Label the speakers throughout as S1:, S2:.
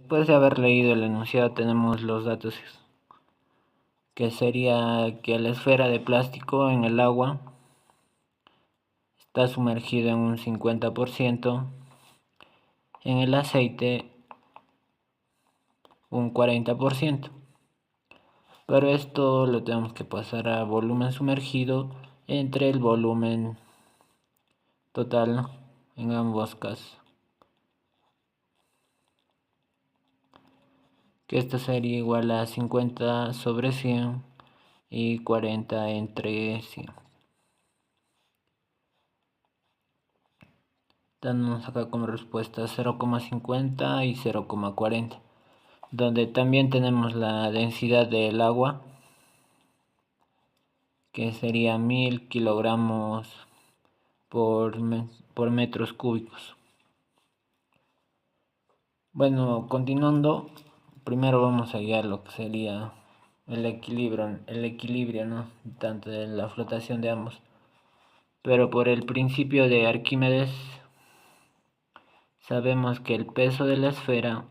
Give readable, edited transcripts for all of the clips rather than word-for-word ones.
S1: Después de haber leído el enunciado tenemos los datos, que sería que la esfera de plástico en el agua está sumergido en un 50%, en el aceite un 40%, pero esto lo tenemos que pasar a volumen sumergido entre el volumen total, ¿no? En ambos casos, que esto sería igual a 50 sobre 100 y 40 entre 100, dándonos acá como respuesta 0,50 y 0,40, donde también tenemos la densidad del agua, que sería 1000 kilogramos por metros cúbicos. Bueno, continuando, primero vamos a hallar lo que sería el equilibrio, ¿no? Tanto de la flotación de ambos. Pero por el principio de Arquímedes sabemos que el peso de la esfera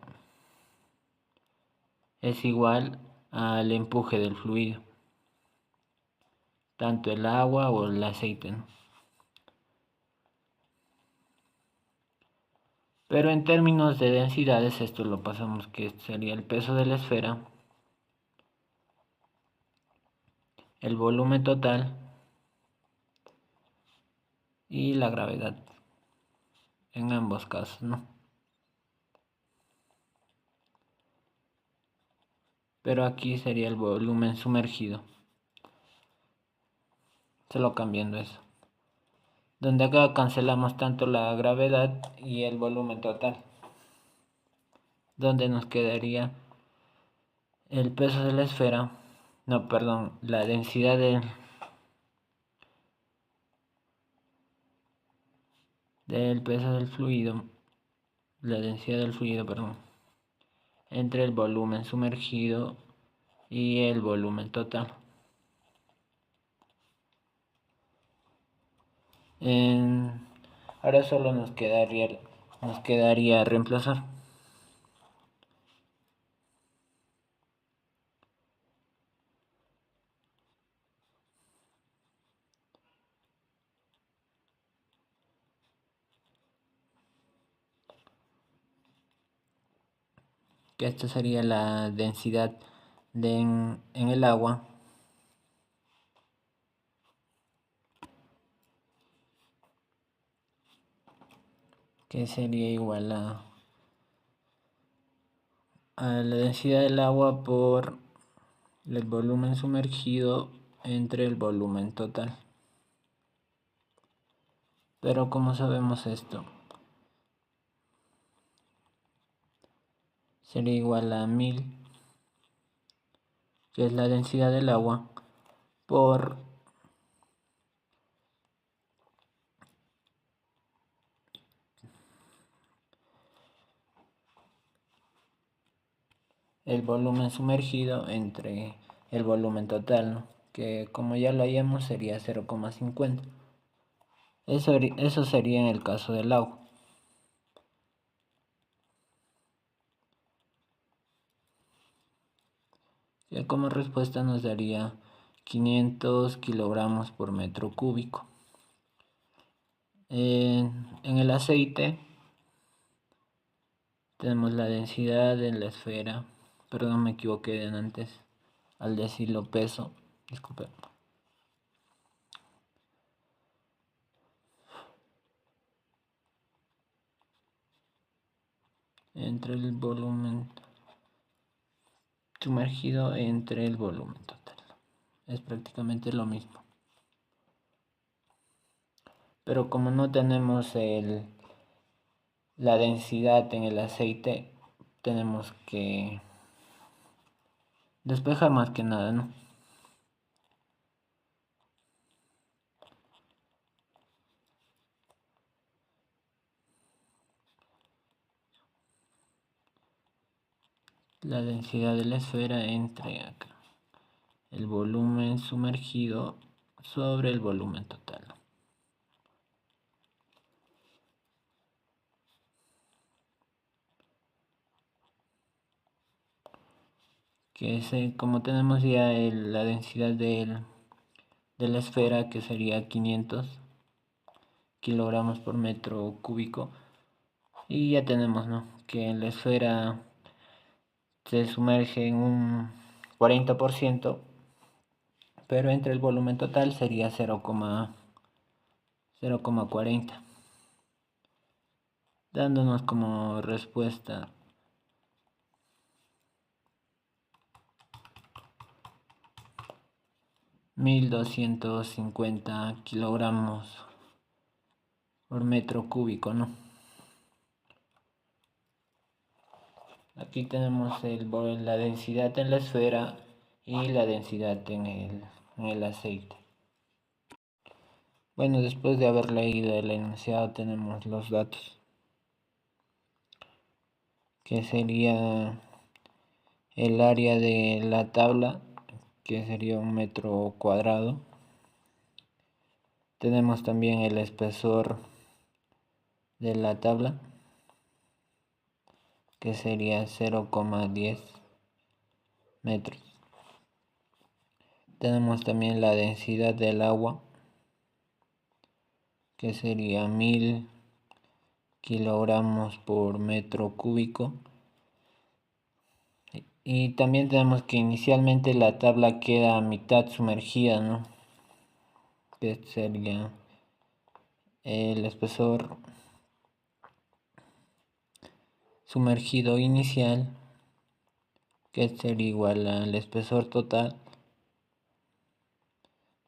S1: es igual al empuje del fluido, tanto el agua o el aceite, ¿no? Pero en términos de densidades, esto lo pasamos, que sería el peso de la esfera, el volumen total y la gravedad, en ambos casos, ¿no? Pero aquí sería el volumen sumergido, solo cambiando eso, donde acá cancelamos tanto la gravedad y el volumen total, donde nos quedaría el peso de la esfera, no, perdón, la densidad del peso del fluido, la densidad del fluido, perdón, entre el volumen sumergido y el volumen total. Ahora solo nos quedaría reemplazar. Que esta sería la densidad en el agua, que sería igual a la densidad del agua por el volumen sumergido entre el volumen total. Pero ¿cómo sabemos esto? Sería igual a 1000, que es la densidad del agua, por el volumen sumergido entre el volumen total, ¿no? Que como ya lo hayamos sería 0,50. Eso sería en el caso del agua. Que como respuesta nos daría 500 kilogramos por metro cúbico. En el aceite tenemos la densidad en la esfera, perdón, me equivoqué de antes al decirlo peso, disculpe. Entre el volumen sumergido entre el volumen total. Es prácticamente lo mismo. Pero como no tenemos la densidad en el aceite, tenemos que despejar más que nada, ¿no? La densidad de la esfera entre acá, el volumen sumergido sobre el volumen total. que como tenemos ya la densidad de la esfera, que sería 500 kilogramos por metro cúbico, y ya tenemos, ¿no?, que la esfera se sumerge en un 40%, pero entre el volumen total sería 0,40, dándonos como respuesta 1250 kilogramos por metro cúbico, ¿no? Aquí tenemos la densidad en la esfera y la densidad en el aceite. Bueno, después de haber leído el enunciado tenemos los datos, que sería el área de la tabla, que sería 1 metro cuadrado. Tenemos también el espesor de la tabla, que sería 0,10 metros. Tenemos también la densidad del agua, que sería 1000 kilogramos por metro cúbico. Y también tenemos que inicialmente la tabla queda a mitad sumergida, ¿no?, que sería el espesor sumergido inicial, que sería igual al espesor total,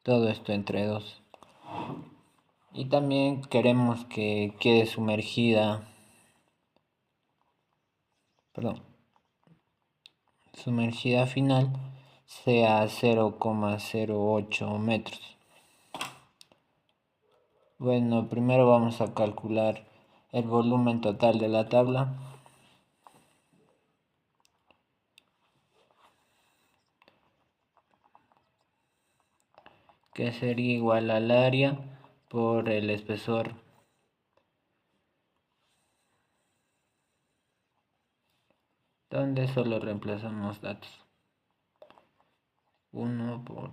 S1: todo esto entre 2. Y también queremos que quede sumergida final sea 0,08 metros. Bueno, primero vamos a calcular el volumen total de la tabla, que sería igual al área por el espesor, donde solo reemplazamos datos. 1 por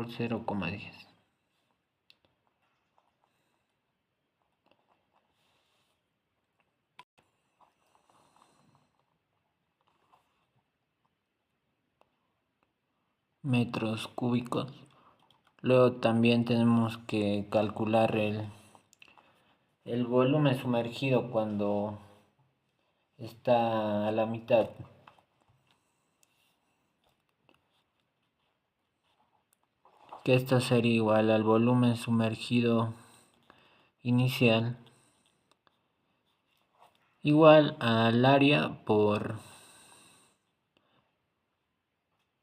S1: 0,10. metros cúbicos. Luego también tenemos que calcular el volumen sumergido cuando está a la mitad, que esto sería igual al volumen sumergido inicial igual al área por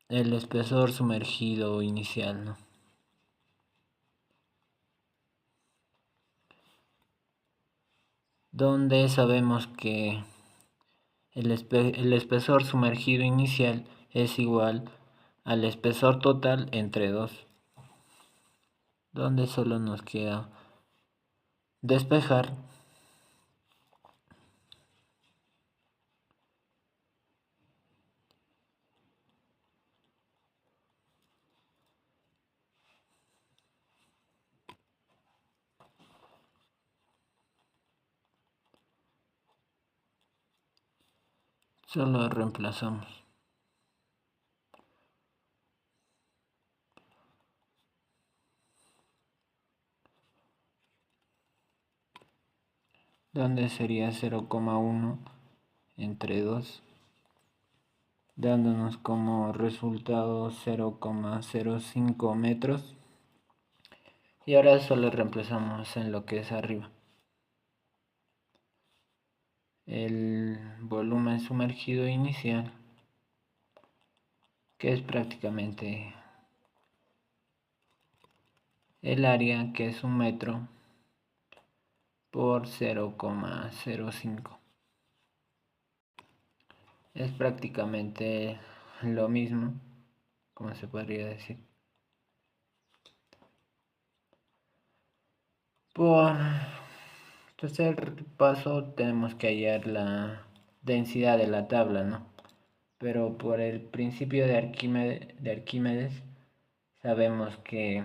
S1: el espesor sumergido inicial, ¿no?, donde sabemos que el espesor sumergido inicial es igual al espesor total entre 2, donde solo nos queda despejar solo reemplazamos. Donde sería 0,1 entre 2, dándonos como resultado 0,05 metros. Y ahora solo reemplazamos en lo que es arriba. El volumen sumergido inicial, que es prácticamente el área, que es 1 metro por 0,05. Es prácticamente lo mismo, como se podría decir. Por tercer paso tenemos que hallar densidad de la tabla, ¿no? Pero por el principio de Arquímedes sabemos que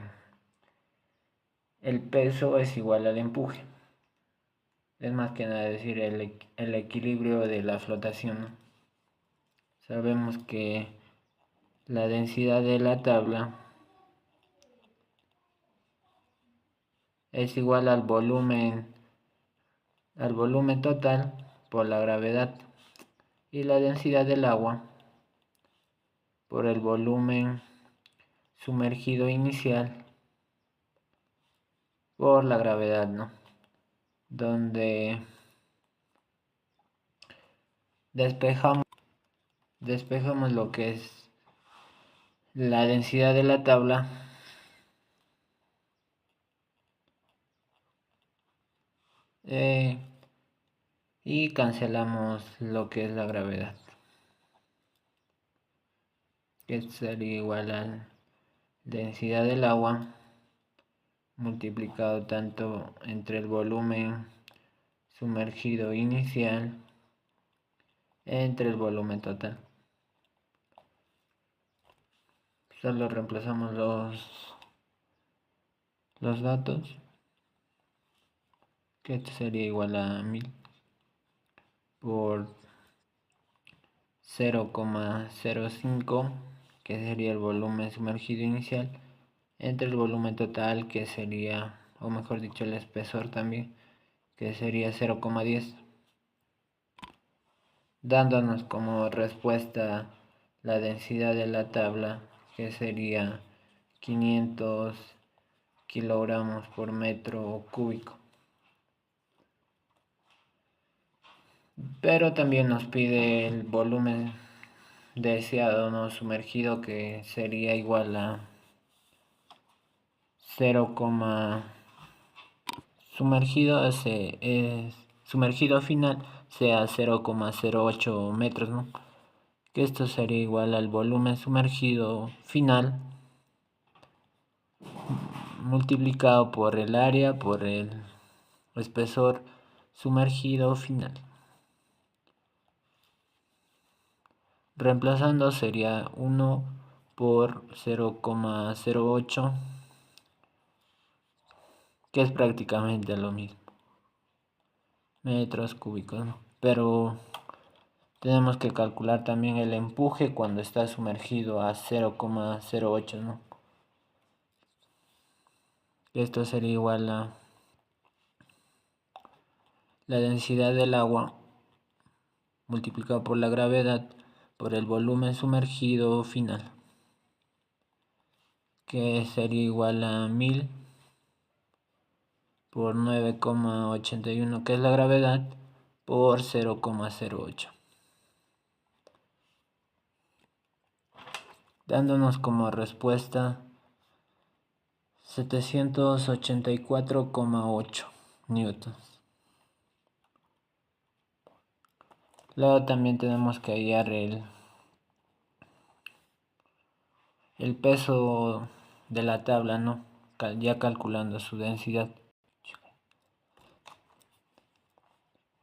S1: el peso es igual al empuje. Es más que nada decir el equilibrio de la flotación, ¿no? Sabemos que la densidad de la tabla es igual al volumen total por la gravedad, y la densidad del agua por el volumen sumergido inicial por la gravedad, ¿no? Donde despejamos lo que es la densidad de la tabla y cancelamos lo que es la gravedad, que sería igual a la densidad del agua multiplicado tanto entre el volumen sumergido inicial entre el volumen total. Solo reemplazamos los datos, que esto sería igual a 1000 por 0,05, que sería el volumen sumergido inicial, entre el volumen total, que sería, o mejor dicho, el espesor también, que sería 0,10, dándonos como respuesta la densidad de la tabla, que sería 500 kilogramos por metro cúbico. Pero también nos pide el volumen deseado, no sumergido, que sería igual a 0, sumergido sumergido final sea 0,08 metros, ¿no? Que esto sería igual al volumen sumergido final multiplicado por el área por el espesor sumergido final. Reemplazando sería 1 por 0,08, que es prácticamente lo mismo, metros cúbicos, ¿no? Pero tenemos que calcular también el empuje cuando está sumergido a 0,08, ¿no? Esto sería igual a la densidad del agua multiplicado por la gravedad por el volumen sumergido final, que sería igual a 1000 por 9,81, que es la gravedad, por 0,08, dándonos como respuesta 784,8 newtons. Luego también tenemos que hallar el peso de la tabla, ¿no? Ya calculando su densidad,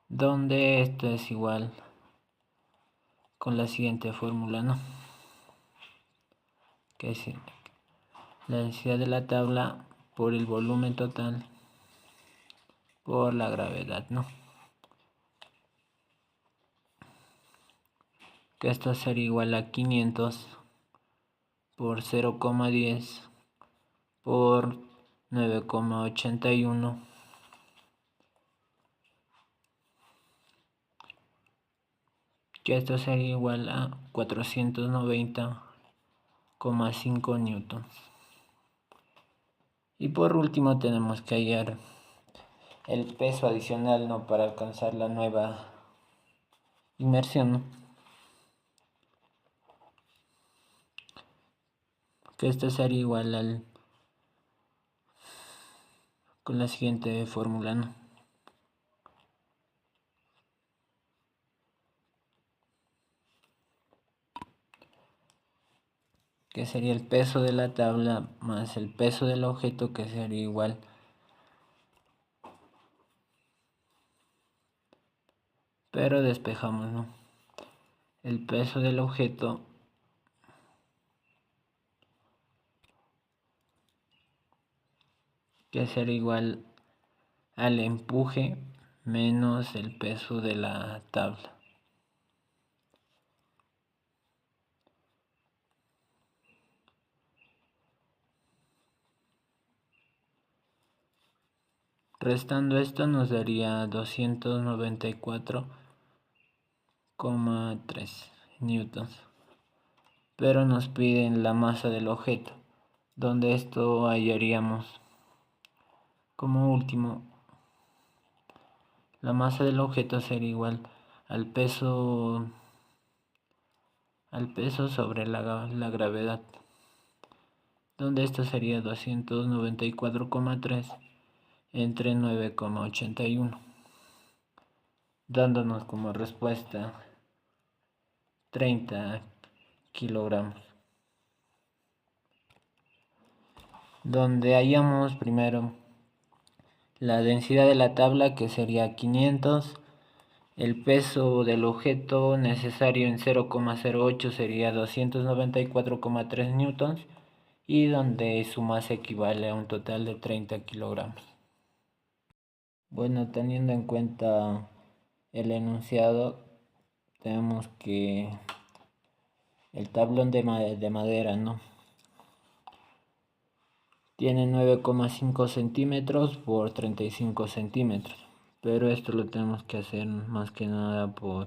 S1: donde esto es igual con la siguiente fórmula, ¿no? Que es la densidad de la tabla por el volumen total por la gravedad, ¿no? Que esto sería igual a 500 por 0,10 por 9,81, que esto sería igual a 490,5 newtons. Y por último tenemos que hallar el peso adicional, ¿no? Para alcanzar la nueva inmersión, ¿no? Que esto sería igual con la siguiente fórmula, ¿no? Que sería el peso de la tabla más el peso del objeto, que sería igual pero despejamos, ¿no? El peso del objeto que será igual al empuje menos el peso de la tabla. Restando esto nos daría 294,3 newtons. Pero nos piden la masa del objeto, donde esto hallaríamos como último. La masa del objeto sería igual al peso sobre la gravedad, donde esto sería 294,3 entre 9,81, dándonos como respuesta 30 kilogramos. Donde hallamos primero la densidad de la tabla, que sería 500, el peso del objeto necesario en 0,08 sería 294,3 newtons, y donde su masa equivale a un total de 30 kilogramos. Bueno, teniendo en cuenta el enunciado, tenemos que el tablón de madera, ¿no? Tiene 9,5 centímetros por 35 centímetros, pero esto lo tenemos que hacer más que nada por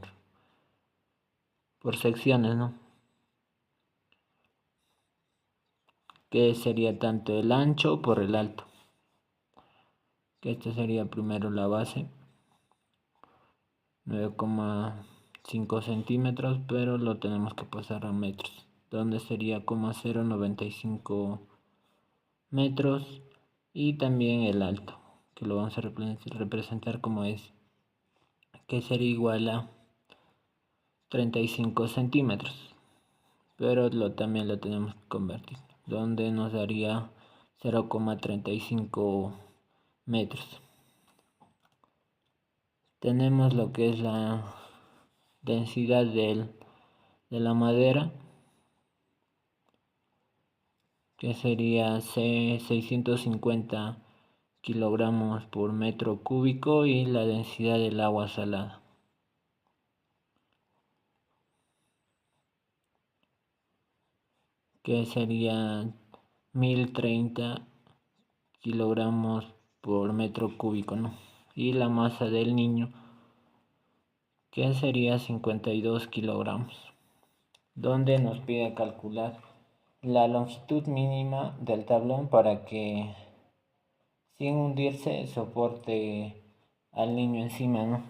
S1: secciones, ¿no? Que sería tanto el ancho por el alto, que esta sería primero la base, 9,5 centímetros, pero lo tenemos que pasar a metros, donde sería 0,095 metros, y también el alto, que lo vamos a representar como es, que sería igual a 35 centímetros, pero también lo tenemos que convertir, donde nos daría 0,35 metros. Tenemos lo que es la densidad de la madera, que sería 650 kilogramos por metro cúbico, y la densidad del agua salada, que sería 1030 kilogramos por metro cúbico, ¿no? Y la masa del niño, que sería 52 kilogramos, donde nos pide calcular la longitud mínima del tablón para que sin hundirse soporte al niño encima, ¿no?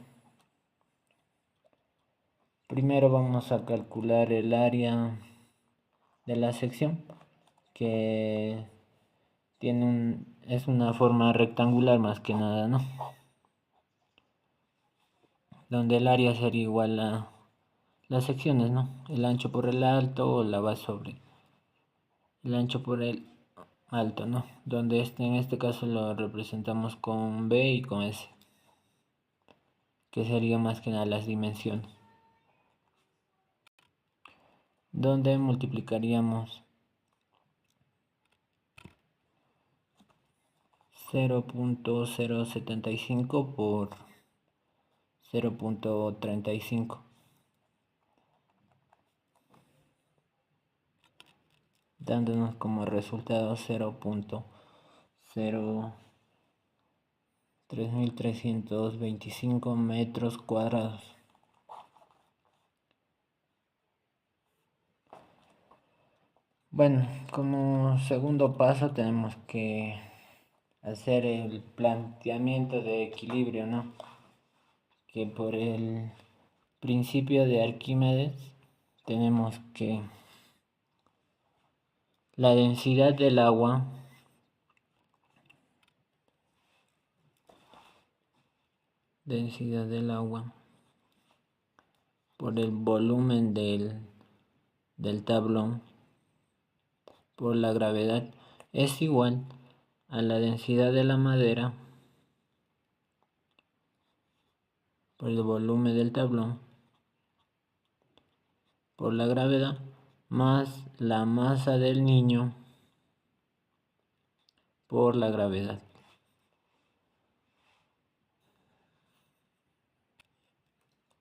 S1: Primero vamos a calcular el área de la sección, que es una forma rectangular más que nada, ¿no? Donde el área sería igual a las secciones, ¿no? El ancho por el alto, o la base sobre el ancho por el alto, ¿no? Donde en este caso lo representamos con B y con S, que sería más que nada las dimensiones. Donde multiplicaríamos 0,075 por 0,35, dándonos como resultado 0,03325 metros cuadrados. Bueno, como segundo paso tenemos que hacer el planteamiento de equilibrio, ¿no? Que por el principio de Arquímedes tenemos que la densidad del agua por el volumen del tablón por la gravedad es igual a la densidad de la madera por el volumen del tablón por la gravedad más la masa del niño por la gravedad,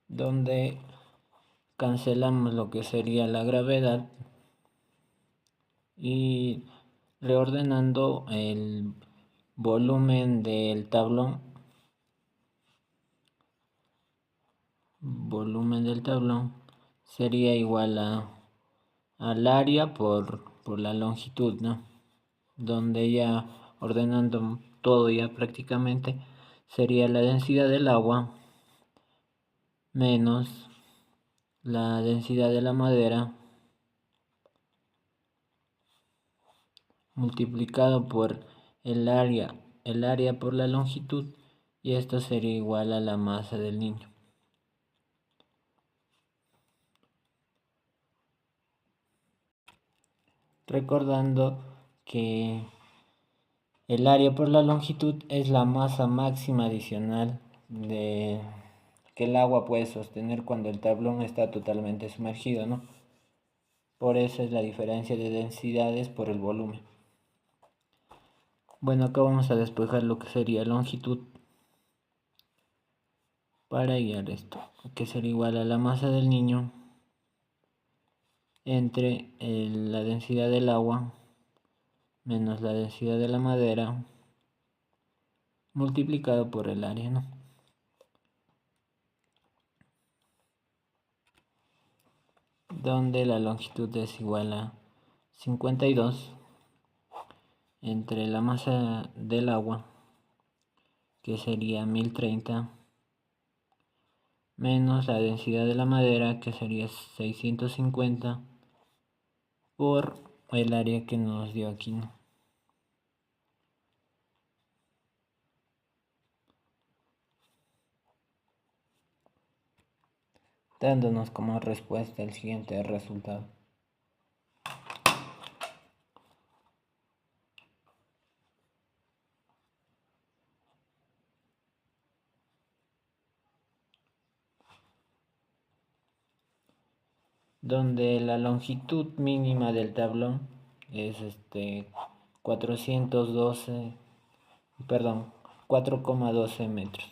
S1: donde cancelamos lo que sería la gravedad y reordenando el volumen del tablón, sería igual al área por la longitud, ¿no? Donde ya ordenando todo ya prácticamente sería la densidad del agua menos la densidad de la madera multiplicado por el área por la longitud, y esto sería igual a la masa del niño. Recordando que el área por la longitud es la masa máxima adicional que el agua puede sostener cuando el tablón está totalmente sumergido, ¿no? Por eso es la diferencia de densidades por el volumen. Bueno, acá vamos a despejar lo que sería longitud para hallar esto, que sería igual a la masa del niño entre la densidad del agua menos la densidad de la madera multiplicado por el área, ¿no? Donde la longitud es igual a 52 entre la masa del agua, que sería 1030, menos la densidad de la madera, que sería 650, por el área que nos dio aquí, ¿no? Dándonos como respuesta el siguiente resultado. Donde la longitud mínima del tablón es 412 metros.